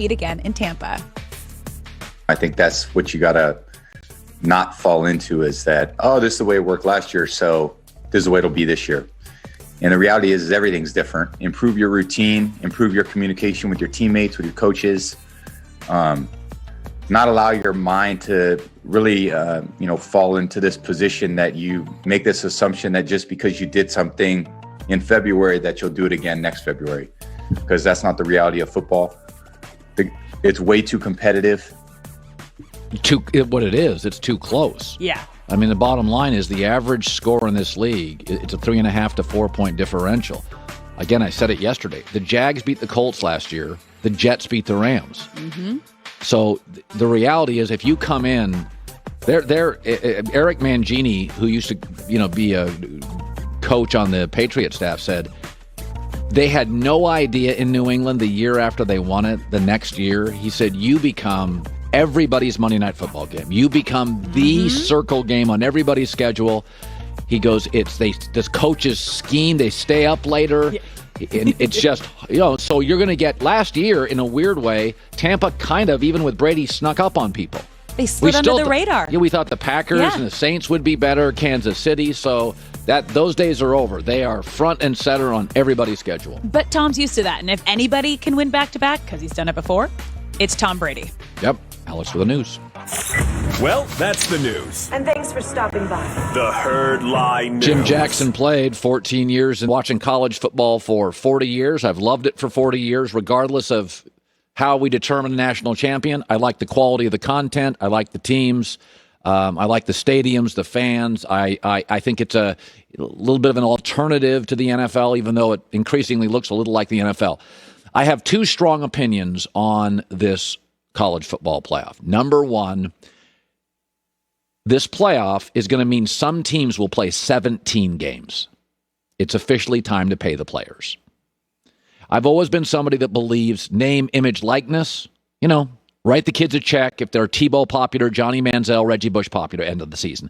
meet again in Tampa. I think that's what you got to not fall into, is that, oh, this is the way it worked last year, so this is the way it'll be this year. And the reality is everything's different. Improve your routine, improve your communication with your teammates, with your coaches. Not allow your mind to really, fall into this position that you make this assumption that just because you did something in February that you'll do it again next February, because that's not the reality of football. It's way too competitive. It's too close. Yeah. I mean, the bottom line is the average score in this league, it's a 3.5 to 4 point differential. Again, I said it yesterday. The Jags beat the Colts last year. The Jets beat the Rams. Mm-hmm. So the reality is, if you come in, Eric Mangini, who used to be a coach on the Patriot staff, said they had no idea in New England the year after they won it, the next year. He said, you become everybody's Monday Night Football game. You become the circle game on everybody's schedule. He goes, this coaches scheme. They stay up later. Yeah. And it's just, so you're going to get, last year, in a weird way, Tampa kind of, even with Brady, snuck up on people. They slid under the radar. Yeah, we thought the Packers and the Saints would be better, Kansas City, so those days are over. They are front and center on everybody's schedule. But Tom's used to that, and if anybody can win back-to-back, because he's done it before, it's Tom Brady. Yep. Alex with the news. Well, that's the news. And thanks for stopping by. The Herd Line News. Jim Jackson played 14 years and watching college football for 40 years. I've loved it for 40 years, regardless of how we determine a national champion. I like the quality of the content. I like the teams. I like the stadiums, the fans. I think it's a little bit of an alternative to the NFL, even though it increasingly looks a little like the NFL. I have two strong opinions on this college football playoff. Number one, this playoff is going to mean some teams will play 17 games. It's officially time to pay the players. I've always been somebody that believes name, image, likeness. Write the kids a check if they're Tebow popular, Johnny Manziel, Reggie Bush popular, end of the season.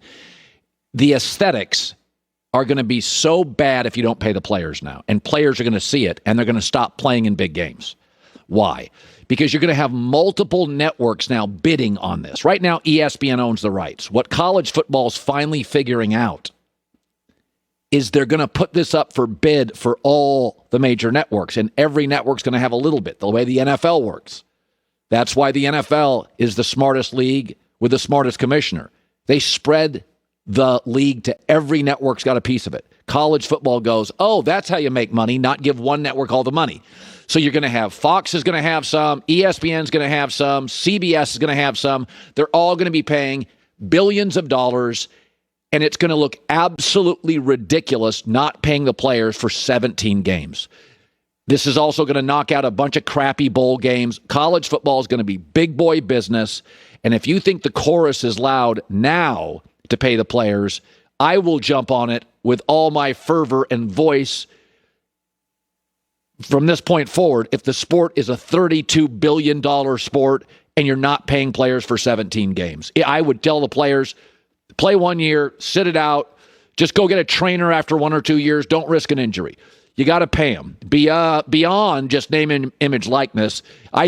The aesthetics are going to be so bad if you don't pay the players now. And players are going to see it, and they're going to stop playing in big games. Why? Because you're going to have multiple networks now bidding on this. Right now, ESPN owns the rights. What college football is finally figuring out is they're going to put this up for bid for all the major networks, and every network's going to have a little bit, the way the NFL works. That's why the NFL is the smartest league with the smartest commissioner. They spread the league to every network's got a piece of it. College football goes, oh, that's how you make money, not give one network all the money. So you're going to have Fox is going to have some, ESPN's going to have some, CBS is going to have some. They're all going to be paying billions of dollars, and it's going to look absolutely ridiculous not paying the players for 17 games. This is also going to knock out a bunch of crappy bowl games. College football is going to be big boy business, and if you think the chorus is loud now to pay the players, I will jump on it with all my fervor and voice. From this point forward, if the sport is a $32 billion sport and you're not paying players for 17 games, I would tell the players, play 1 year, sit it out, just go get a trainer after 1 or 2 years, don't risk an injury. You got to pay them. Beyond just name and image likeness,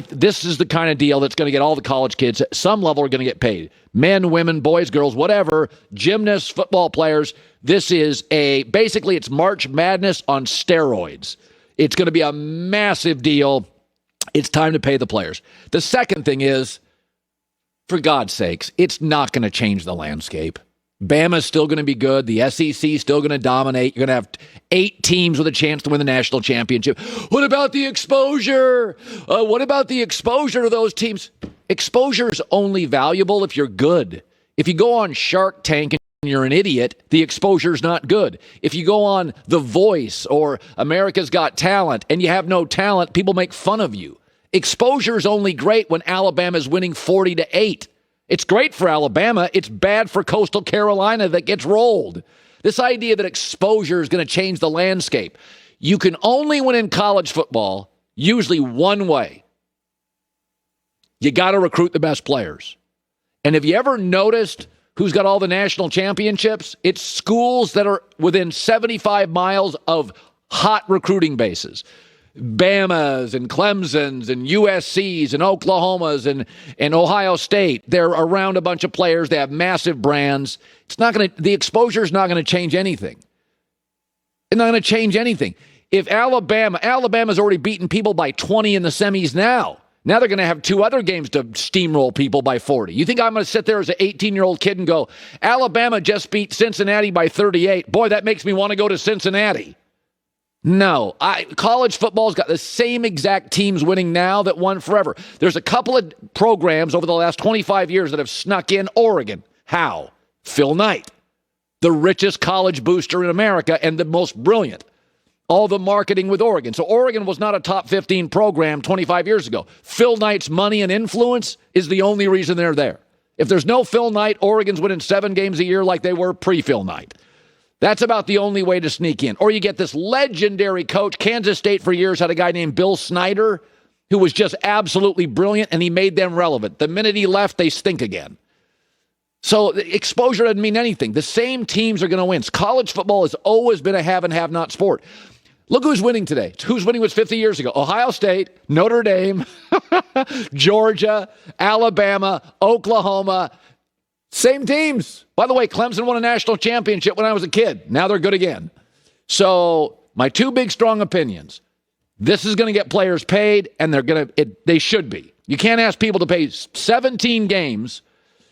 this is the kind of deal that's going to get all the college kids at some level are going to get paid. Men, women, boys, girls, whatever, gymnasts, football players. This is basically it's March Madness on steroids. It's going to be a massive deal. It's time to pay the players. The second thing is, for God's sakes, it's not going to change the landscape. Bama's still going to be good. The SEC is still going to dominate. You're going to have 8 teams with a chance to win the national championship. What about the exposure? What about the exposure to those teams? Exposure is only valuable if you're good. If you go on Shark Tank and you're an idiot, the exposure's not good. If you go on The Voice or America's Got Talent and you have no talent, people make fun of you. Exposure is only great when Alabama's winning 40-8. It's great for Alabama. It's bad for Coastal Carolina that gets rolled. This idea that exposure is going to change the landscape. You can only win in college football usually one way. You got to recruit the best players. And have you ever noticed who's got all the national championships? It's schools that are within 75 miles of hot recruiting bases. Bamas and Clemsons and USCs and Oklahomas and Ohio State. They're around a bunch of players. They have massive brands. The exposure is not going to change anything. It's not going to change anything. If Alabama's already beaten people by 20 in the semis now. Now they're going to have 2 other games to steamroll people by 40. You think I'm going to sit there as an 18-year-old kid and go, Alabama just beat Cincinnati by 38. Boy, that makes me want to go to Cincinnati. No. College football's got the same exact teams winning now that won forever. There's a couple of programs over the last 25 years that have snuck in. Oregon. How? Phil Knight, the richest college booster in America and the most brilliant. All the marketing with Oregon. So Oregon was not a top 15 program 25 years ago. Phil Knight's money and influence is the only reason they're there. If there's no Phil Knight, Oregon's winning 7 games a year like they were pre-Phil Knight. That's about the only way to sneak in. Or you get this legendary coach. Kansas State for years had a guy named Bill Snyder who was just absolutely brilliant, and he made them relevant. The minute he left, they stink again. So exposure doesn't mean anything. The same teams are going to win. College football has always been a have and have-not sport. Look who's winning today. Who's winning was 50 years ago. Ohio State, Notre Dame, Georgia, Alabama, Oklahoma. Same teams. By the way, Clemson won a national championship when I was a kid. Now they're good again. So my 2 big, strong opinions. This is going to get players paid, and they should be. You can't ask people to pay 17 games.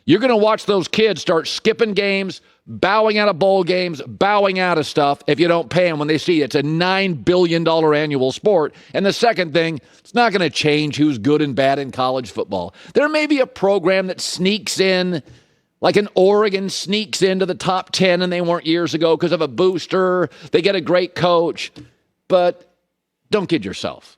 You're going to watch those kids start skipping games, bowing out of bowl games, bowing out of stuff if you don't pay them when they see it's a $9 billion annual sport. And the second thing, it's not going to change who's good and bad in college football. There may be a program that sneaks in, like an Oregon sneaks into the top 10 and they weren't years ago because of a booster. They get a great coach. But don't kid yourself.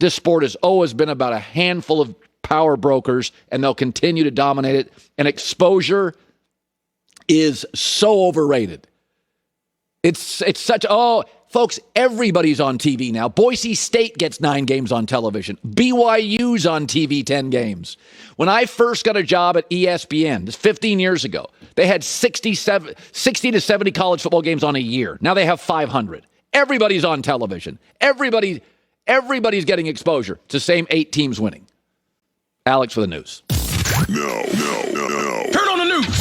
This sport has always been about a handful of power brokers, and they'll continue to dominate it. And exposure is so overrated. It's such, folks, everybody's on TV now. Boise State gets 9 games on television. BYU's on TV 10 games. When I first got a job at ESPN, this 15 years ago, they had 60 to 70 college football games on a year. Now they have 500. Everybody's on television. Everybody's getting exposure. It's the same 8 teams winning. Alex for the news. No. Turn on the news.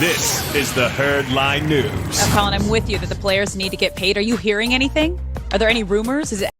This is the Herd Line News. Colin, I'm with you that the players need to get paid. Are you hearing anything? Are there any rumors? Is it